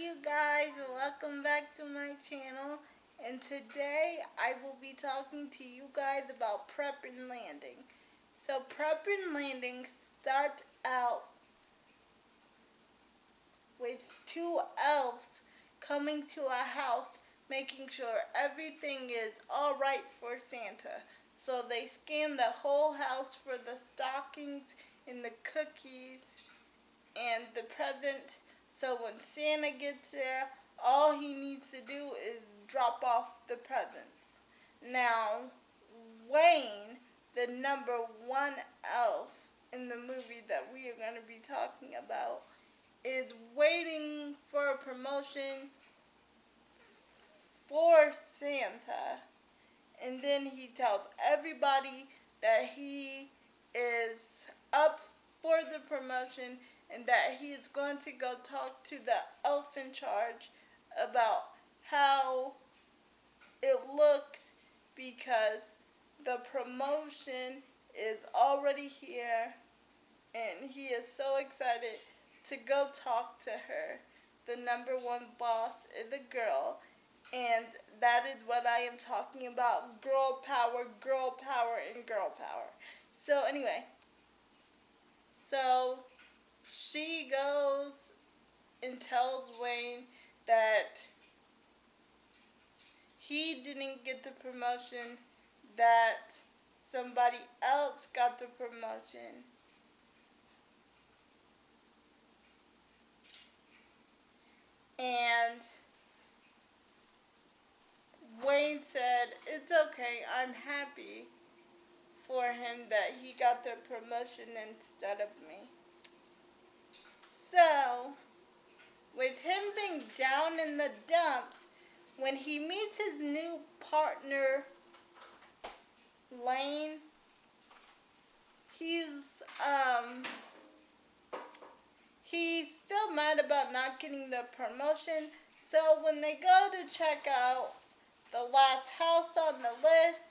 you guys, welcome back to my channel, and today I will be talking to you guys about Prep and Landing. So Prep and Landing starts out with two elves coming to a house, making sure everything is alright for Santa. So they scan the whole house for the stockings and the cookies and the presents. So when Santa gets there, all he needs to do is drop off the presents. Now, Wayne, the number one elf in the movie that we are going to be talking about, is waiting for a promotion for Santa. And then he tells everybody that he is up for the promotion and that he is going to go talk to the elf in charge about how it looks, because the promotion is already here and he is so excited to go talk to her. The number one boss is a girl, and that is what I am talking about. Girl power, and girl power. So anyway, so she goes and tells Wayne that he didn't get the promotion, that somebody else got the promotion. And Wayne said, "It's okay, I'm happy for him that he got the promotion instead of me." So, with him being down in the dumps, when he meets his new partner, Lane, he's he's still mad about not getting the promotion. So when they go to check out the last house on the list,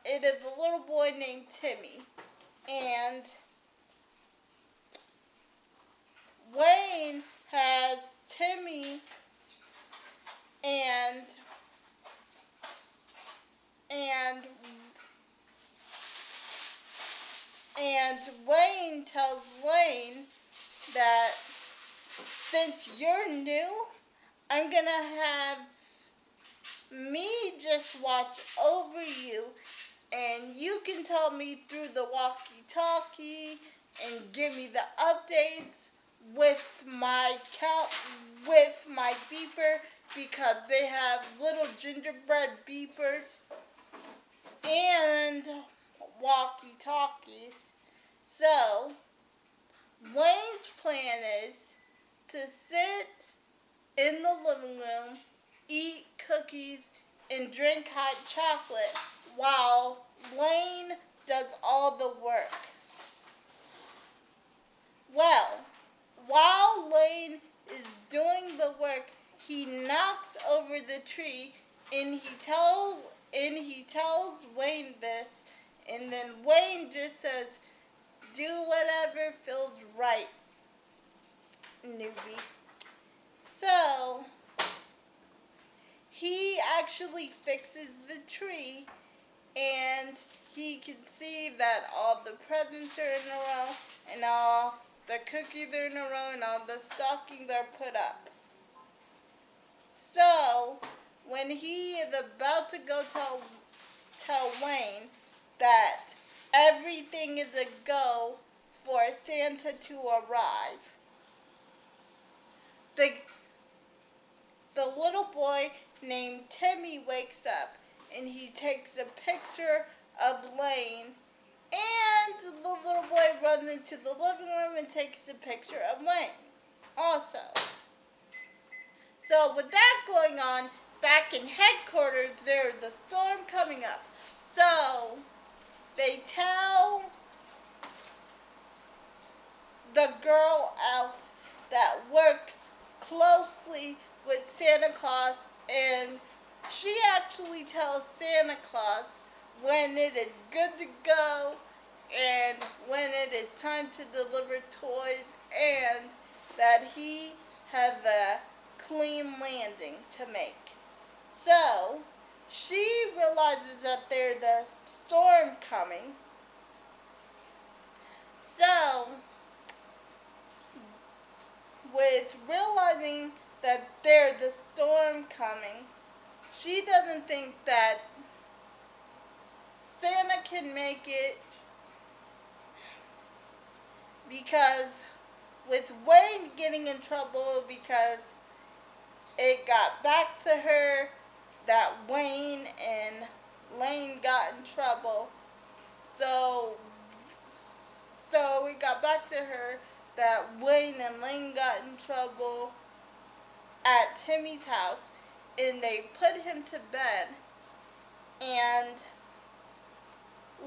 it is a little boy named Timmy. And Wayne has Timmy and and and Wayne tells Lane that since you're new, I'm gonna have me just watch over you, and you can tell me through the walkie-talkie and give me the updates with my with my beeper, because they have little gingerbread beepers and walkie-talkies. So Wayne's plan is to sit in the living room, eat cookies, and drink hot chocolate while Lane does all the work. Well, while Lane is doing the work, he knocks over the tree, and he tells Wayne this, and then Wayne just says, "Do whatever feels right, newbie." So he actually fixes the tree, and he can see that all the presents are in a row, and all the cookies are in a row, and all the stockings are put up. So when he is about to go tell Wayne that everything is a go for Santa to arrive, the the little boy named Timmy wakes up, and he takes a picture of Lane, and the little boy runs into the living room and takes a picture of Wayne also. So with that going on, back in headquarters, there's the storm coming up. So they tell the girl elf that works closely with Santa Claus, and she actually tells Santa Claus when it is good to go and when it is time to deliver toys, and that to make. So she realizes that there's a storm coming. So with realizing that there's a storm coming, she doesn't think that Santa can make it because with Wayne getting in trouble because it got back to her that Wayne and Lane got in trouble. So it got back to her that Wayne and Lane got in trouble at Timmy's house, and they put him to bed. And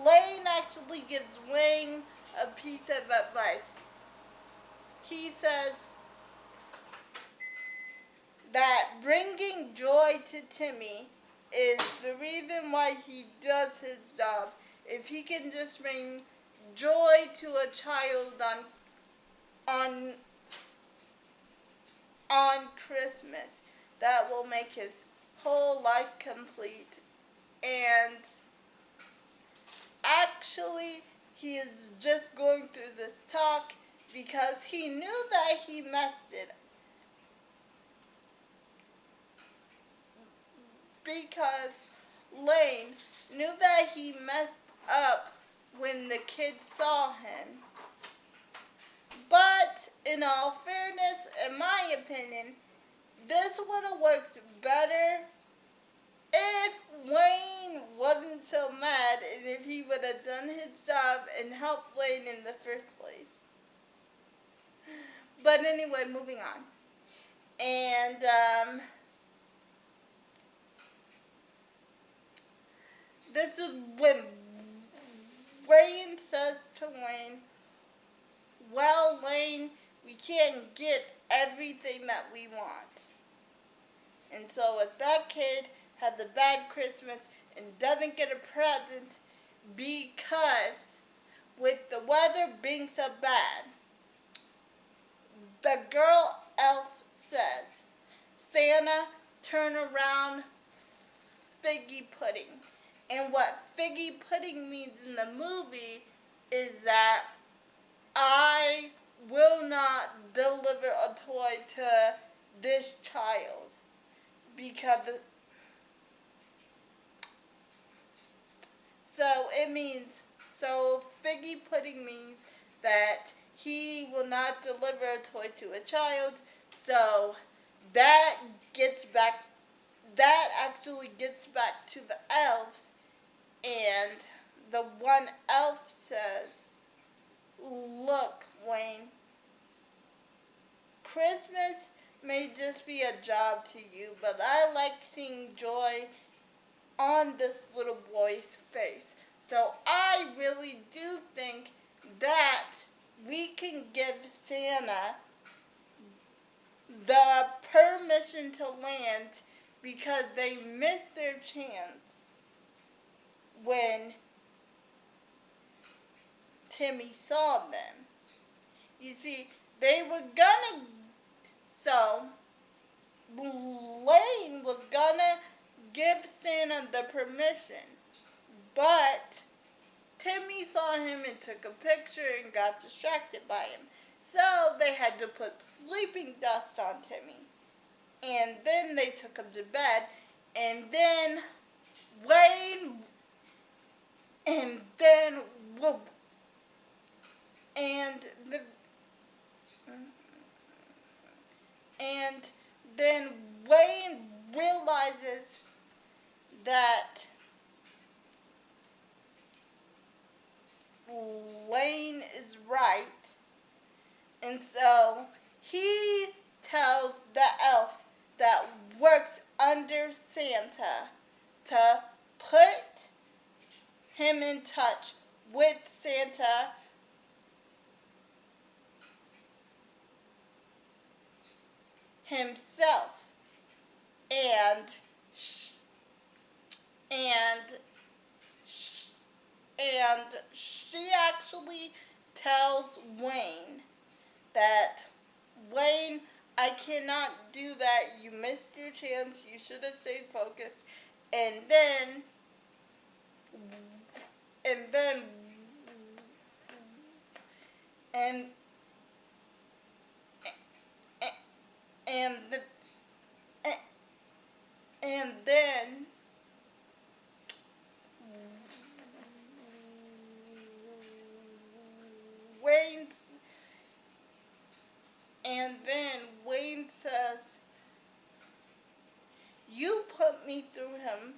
Lane actually gives Wayne a piece of advice. He says that bringing joy to Timmy is the reason why he does his job. If he can just bring joy to a child on on Christmas, that will make his whole life complete. And actually, he is just going through this talk because he knew that he messed it. Because Lane knew that he messed up when the kids saw him. But in all fairness, in my opinion, this would have worked better if Wayne wasn't so mad and if he would have done his job and helped Lane in the first place. But anyway, moving on. And this is when Wayne says to Lane, well, Lane, we can't get everything that we want. And so if that kid has a bad Christmas and doesn't get a present because with the weather being so bad, the girl elf says, Santa, turn around figgy pudding. And what figgy pudding means in the movie is that I will not deliver a toy to this child because so figgy pudding means that he will not deliver a toy to a child. So that actually gets back to the elves, and the one elf says, look, Wayne, Christmas may just be a job to you, but I like seeing joy on this little boy's face. So I really do think that we can give Santa the permission to land because they missed their chance when Timmy saw them. You see, they were gonna, so Lane was gonna give Santa the permission, but Timmy saw him and took a picture and got distracted by him. So they had to put sleeping dust on Timmy. And then they took him to bed. And then Wayne, and then, and the, and then Wayne realizes that Lane is right. And so he tells the elf that works under Santa to put him in touch with Santa himself. And she actually tells Wayne that, Wayne, I cannot do that. You missed your chance. You should have stayed focused. And then, and then, and, and, and then, Wayne, and then Wayne says, "You put me through him.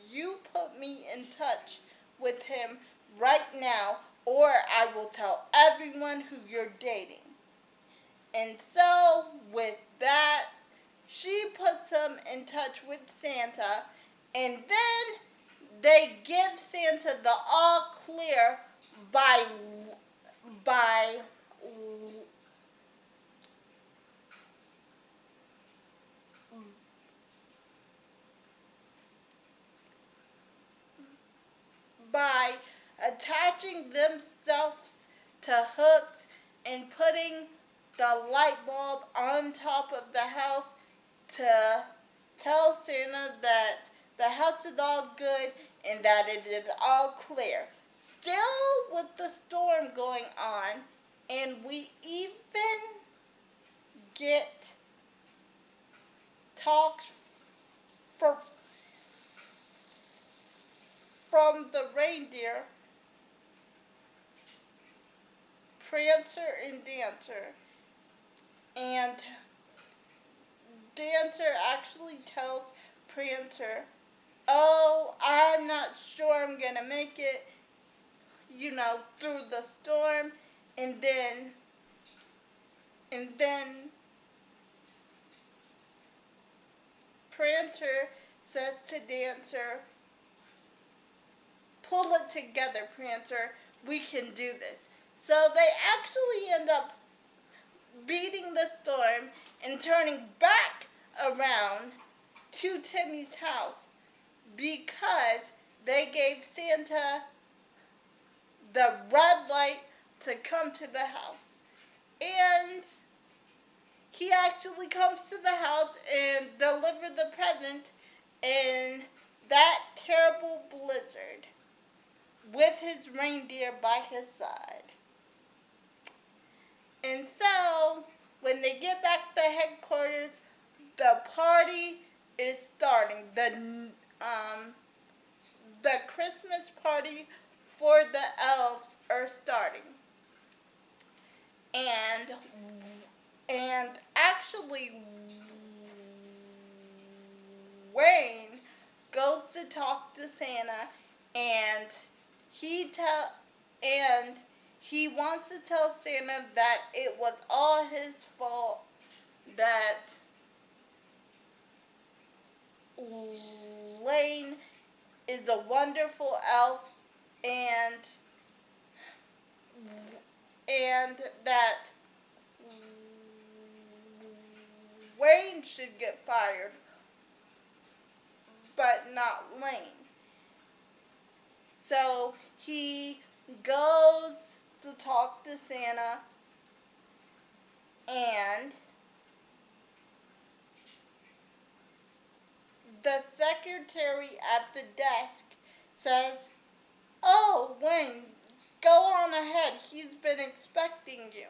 You put me in touch with him right now, or I will tell everyone who you're dating." And so, with that, she puts him in touch with Santa, and then they give Santa the all clear by by by attaching themselves to hooks and putting the light bulb on top of the house to tell Santa that the house is all good and that it is all clear. Still with the storm going on, and we even get talks for, from the reindeer, Prancer and Dancer. And Dancer actually tells Prancer, "Oh, I'm not sure I'm gonna make it, through the storm." And then Prancer says to Dancer, "Pull it together, Prancer. We can do this." So they actually end up beating the storm and turning back around to Timmy's house because they gave Santa the red light to come to the house. And he actually comes to the house and delivers the present in that terrible blizzard with his reindeer by his side. And so, when they get back to headquarters, the party is starting. The Christmas party for the elves are starting. And actually, Wayne goes to talk to Santa, and he tell and he wants to tell Santa that it was all his fault, that Lane is a wonderful elf, and that Wayne should get fired, but not Lane. So he goes to talk to Santa, and the secretary at the desk says, "Oh, Wayne, go on ahead. He's been expecting you."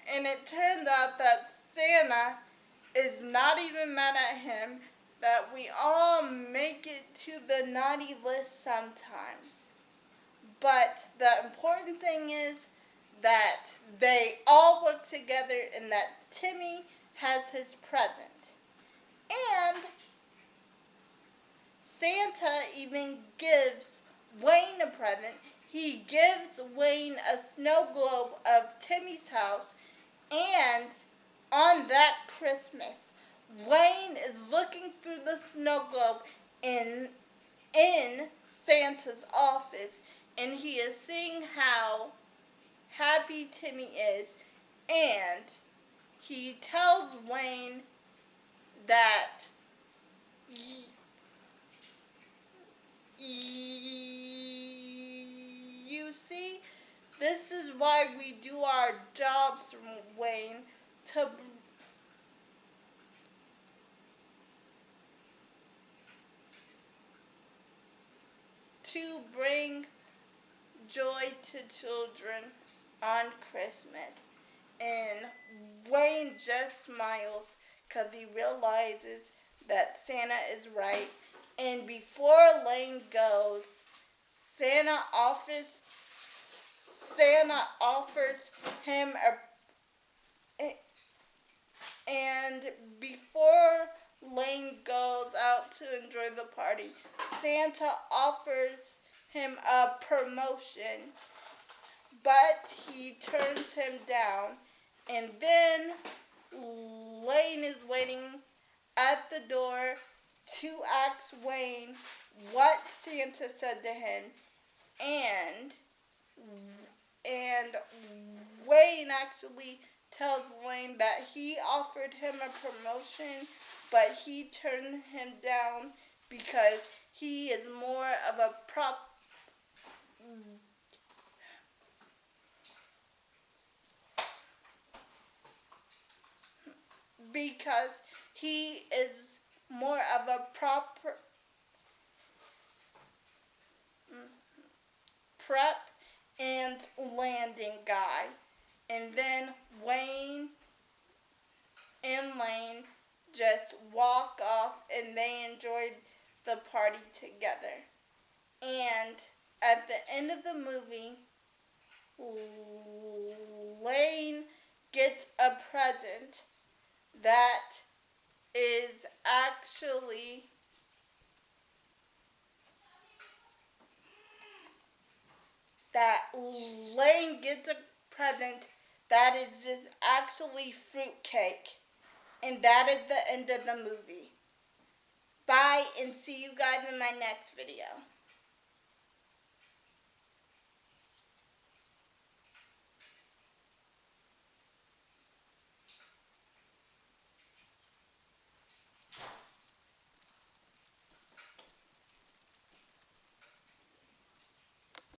And it turns out that Santa is not even mad at him, that we all make it to the naughty list sometimes. But the important thing is that they all work together and that Timmy has his present. And Santa even gives Wayne a present. He gives Wayne a snow globe of Timmy's house, and on that Christmas, Wayne is looking through the snow globe in Santa's office, and he is seeing how happy Timmy is, and he tells Wayne that you see, This is why we do our jobs, Wayne, to bring joy to children on Christmas. And Wayne just smiles because he realizes that Santa is right. And before Lane goes, Santa offers him and before Lane goes out to enjoy the party, Santa offers him a promotion, but he turns him down. And then Lane is waiting at the door to ask Wayne what Santa said to him, and and Wayne actually tells Lane that he offered him a promotion, but he turned him down because he is more of a because he is more of a prep and landing guy. And then Wayne and Lane just walk off and they enjoyed the party together. And at the end of the movie, Lane gets a present that is actually that Lane gets a present that is just actually fruitcake. And that is the end of the movie. Bye, and see you guys in my next video.